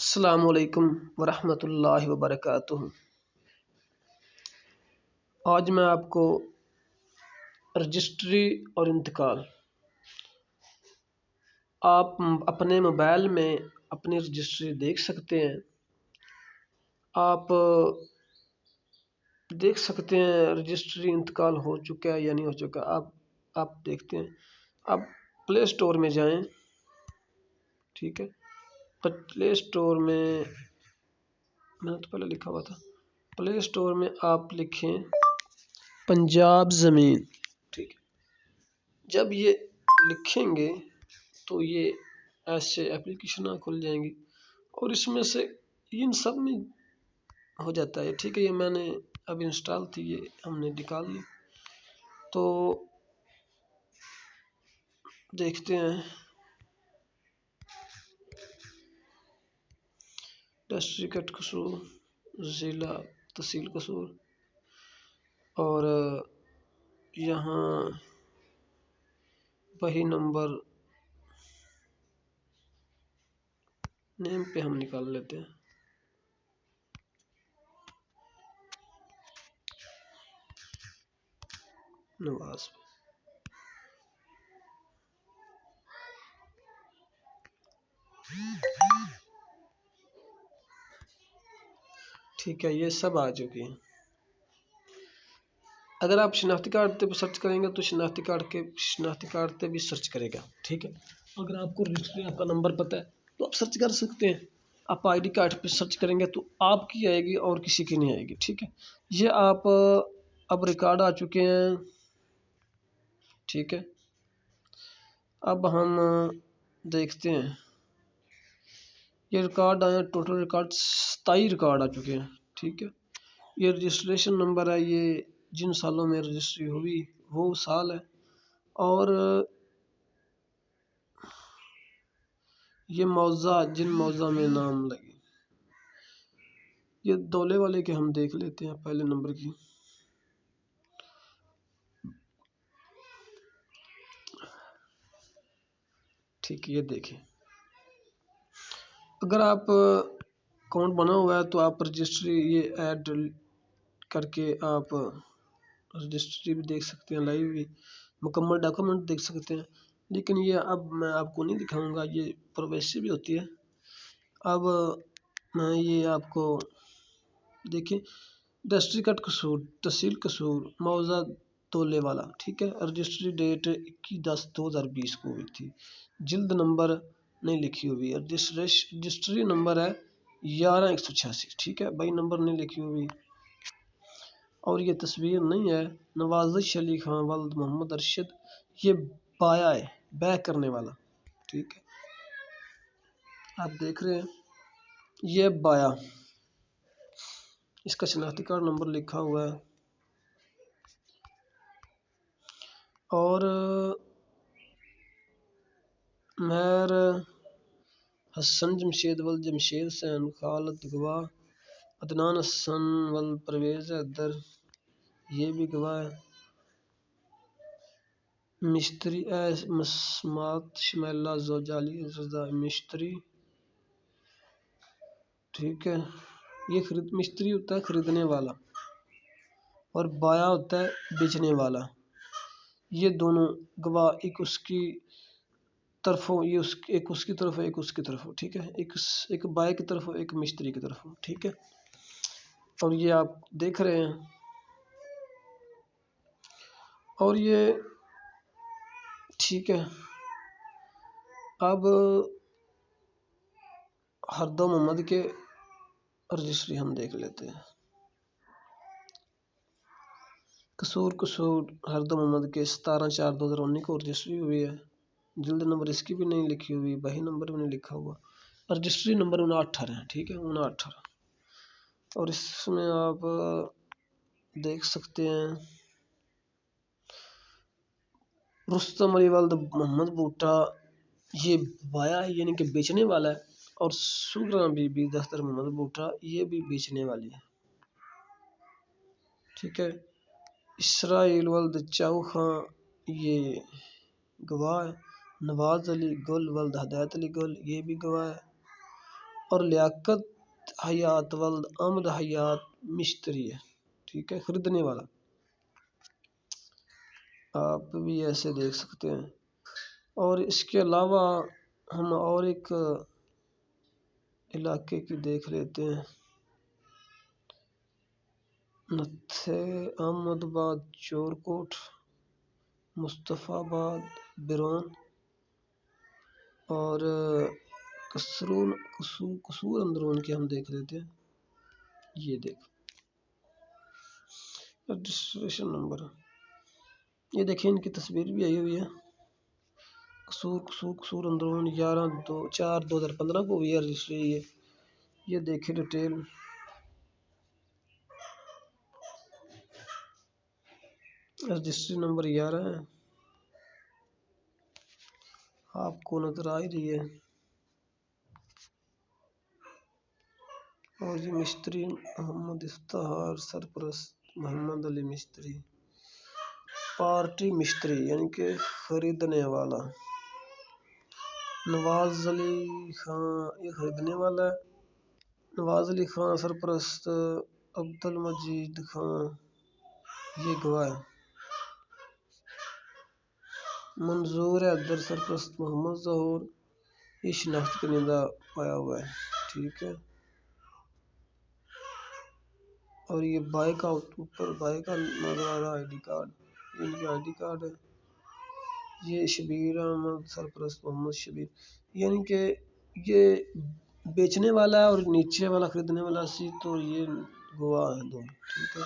السلام علیکم ورحمۃ اللہ وبرکاتہ۔ آج میں آپ کو رجسٹری اور انتقال، آپ اپنے موبائل میں اپنی رجسٹری دیکھ سکتے ہیں۔ آپ دیکھ سکتے ہیں رجسٹری انتقال ہو چکا ہے یا نہیں ہو چکا۔ آپ دیکھتے ہیں۔ آپ پلے اسٹور میں جائیں، ٹھیک ہے۔ پلے اسٹور میں نے تو پہلے لکھا ہوا تھا، پلے اسٹور میں آپ لکھیں پنجاب زمین، ٹھیک ہے۔ جب یہ لکھیں گے تو یہ ایسے اپلیکیشنیں کھل جائیں گی اور اس میں سے ان سب میں ہو جاتا ہے، ٹھیک ہے۔ یہ میں نے اب انسٹال تھی، یہ ہم نے نکال لی۔ تو دیکھتے ہیں ڈسٹرکٹ قصور، ضلع تحصیل قصور، اور یہاں وہی نمبر نیم پہ ہم نکال لیتے ہیں۔ نواز پہ ٹھیک ہے، یہ سب آ چکی ہیں۔ اگر آپ شناختی کارڈ پہ سرچ کریں گے تو شناختی کارڈ پہ بھی سرچ کرے گا، ٹھیک ہے۔ اگر آپ کو رجسٹری آپ کا نمبر پتہ ہے تو آپ سرچ کر سکتے ہیں۔ آپ آئی ڈی کارڈ پہ سرچ کریں گے تو آپ کی آئے گی اور کسی کی نہیں آئے گی، ٹھیک ہے۔ یہ آپ اب ریکارڈ آ چکے ہیں، ٹھیک ہے۔ اب ہم دیکھتے ہیں، یہ ریکارڈ آئے، ٹوٹل ریکارڈ 27 ریکارڈ آ چکے ہیں، ٹھیک ہے۔ یہ رجسٹریشن نمبر ہے، یہ جن سالوں میں رجسٹری ہوئی وہ سال ہے، اور یہ موضع جن موضع میں نام لگے۔ یہ دولے والے کے ہم دیکھ لیتے ہیں، پہلے نمبر کی۔ ٹھیک ہے، یہ دیکھیں۔ اگر آپ اکاؤنٹ بنا ہوا ہے تو آپ رجسٹری یہ ایڈ کر کے آپ رجسٹری بھی دیکھ سکتے ہیں، لائیو بھی مکمل ڈاکومنٹ دیکھ سکتے ہیں۔ لیکن یہ اب میں آپ کو نہیں دکھاؤں گا، یہ پرائیویسی بھی ہوتی ہے۔ اب میں یہ آپ کو دیکھیں، ڈسٹرکٹ قصور، تحصیل قصور، موضع تولے والا، ٹھیک ہے۔ رجسٹری ڈیٹ 21/10/2020 کو ہوئی تھی۔ جلد نمبر نہیں لکھی ہوئی ہے، رجسٹری نمبر ہے 11186، ٹھیک ہے۔ بائی نمبر نہیں لکھی ہوئی، اور یہ تصویر نہیں ہے۔ نوازش علی خان ولد محمد ارشد، یہ بایا ہے، بے کرنے والا، ٹھیک ہے۔ آپ دیکھ رہے ہیں، یہ بایا، اس کا شناختی کارڈ نمبر لکھا ہوا ہے، اور مہر حسن جمشید ولد جمشید حسین خالد گواہ، عدنان حسن ولد پرویز حیدر، یہ بھی گواہ ہے۔ مشتری مسمات شمیلہ زوجہ علی رضا مشتری، ٹھیک ہے۔ یہ مشتری ہوتا ہے خریدنے والا، اور بایا ہوتا ہے بیچنے والا۔ یہ دونوں گواہ، ایک اس کی طرف ہو، یہ ایک اس کی طرف ہو، ایک اس کی طرف ہو، ٹھیک ہے۔ ایک بایا کی طرف ہو، ایک مشتری کی طرف ہو، ٹھیک ہے۔ اور یہ آپ دیکھ رہے ہیں، اور یہ ٹھیک ہے۔ اب ہردو محمد کے رجسٹری ہم دیکھ لیتے ہیں۔ قصور ہردو محمد کے 17/4/2019 کو رجسٹری ہوئی ہے۔ جلد نمبر اس کی بھی نہیں لکھی ہوئی، بہی نمبر بھی نہیں لکھا ہوا۔ رجسٹری نمبر 69 ہے، ٹھیک ہے، 69۔ اور اس میں آپ دیکھ سکتے ہیں رستم علی ولد محمد بوٹا، یہ بایا ہے یعنی کہ بیچنے والا ہے، اور سغرا بی بی دختر محمد بوٹا، یہ بھی بیچنے والی ہے، ٹھیک ہے۔ اسرائیل ولد چاؤ خان، یہ گواہ ہے۔ نواز علی گل ولد ہدایت علی گل، یہ بھی گواہ ہے۔ اور لیاقت حیات ولد احمد حیات مشتری ہے، ٹھیک ہے، خریدنے والا. آپ بھی ایسے دیکھ سکتے ہیں. اور اس کے علاوہ ہم اور ایک علاقے کی دیکھ لیتے ہیں، نتھے، احمد آباد، چورکوٹ، مصطفیٰ آباد، برون اور قصور اندرون کے ہم دیکھ لیتے ہیں. یہ دیکھ رجسٹریشن نمبر، یہ دیکھیں ان کی تصویر بھی آئی ہوئی ہے. قصور اندرون 11/4/2015 کو ہوئی ہے رجسٹری. یہ دیکھیں ڈیٹیل. رجسٹری نمبر 11 ہے، آپ کو نظر آ ہی رہی ہے. اور یہ مستری محمد افتخار، سرپرست محمد علی مستری، پارٹی مستری یعنی کہ خریدنے والا. نواز علی خان یہ خریدنے والا ہے. نواز علی خان سرپرست، عبدالمجید خان یہ گواہ ہے. منظور حیدر سرپرست محمد ظہور یہ شناخت کنندہ پایا ہوا ہے، ٹھیک ہے. اور یہ بائک کا اوپر بائک کا نظر آ رہا آئی ڈی کارڈ، ان کی آئی ڈی کارڈ ہے. یہ شبیر احمد سرپرست محمد شبیر، یعنی کہ یہ بیچنے والا ہے اور نیچے والا خریدنے والا سی، تو یہ گواہ ہے دونوں، ٹھیک ہے.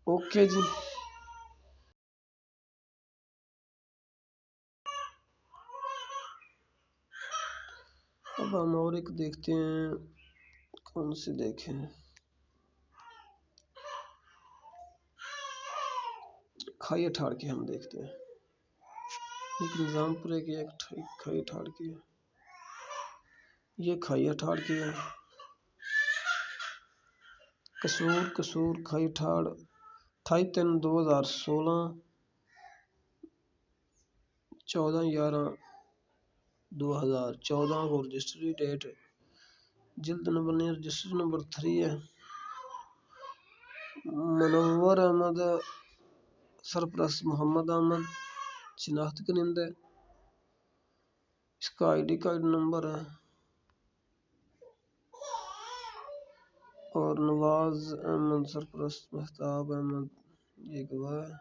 اوکے جی. اب ہم اور ایک دیکھتے ہیں، کون سے دیکھیں، کھائی ٹھاڑ کے ہم دیکھتے ہیں. ایک نظام پورے کی ایک کھائی ٹھاڑ کی ہے. یہ کھائی ٹھاڑ کی ہے. قصور کھائی ٹھاڑ 28/3/2016، 14/11/2014 کو رجسٹری ڈیٹ. جلد نمبر نہیں، رجسٹری نمبر 3 ہے. منور احمد سرپرست محمد احمد شناخت کنندہ، اس کا آئی ڈی کارڈ نمبر ہے. اور نواز احمد سرپرست مہتاب احمد یہ گواہ ہے.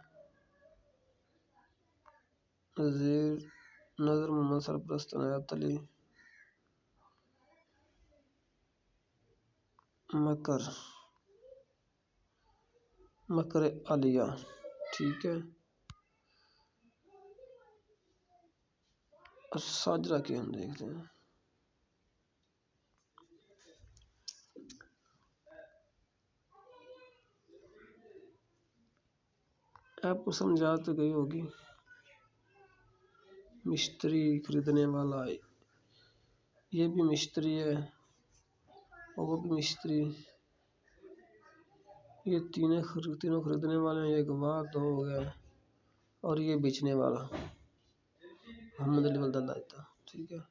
نظر محمد سرپرست عنایت علی، مکر عالیہ، ٹھیک ہے. اور ساجرہ کے ہم دیکھتے ہیں. آپ کو سمجھا تو گئی ہوگی. مستری خریدنے والا ہے، یہ بھی مستری ہے اور وہ بھی مستری. یہ تینوں خریدنے والے ہیں. یہ گواہ 2 ہو گیا اور یہ بیچنے والا محمد علی ولد اللہ تھا، ٹھیک ہے.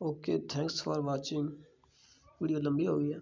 Okay, thanks for watching. Video لمبی ہو گئی ہے.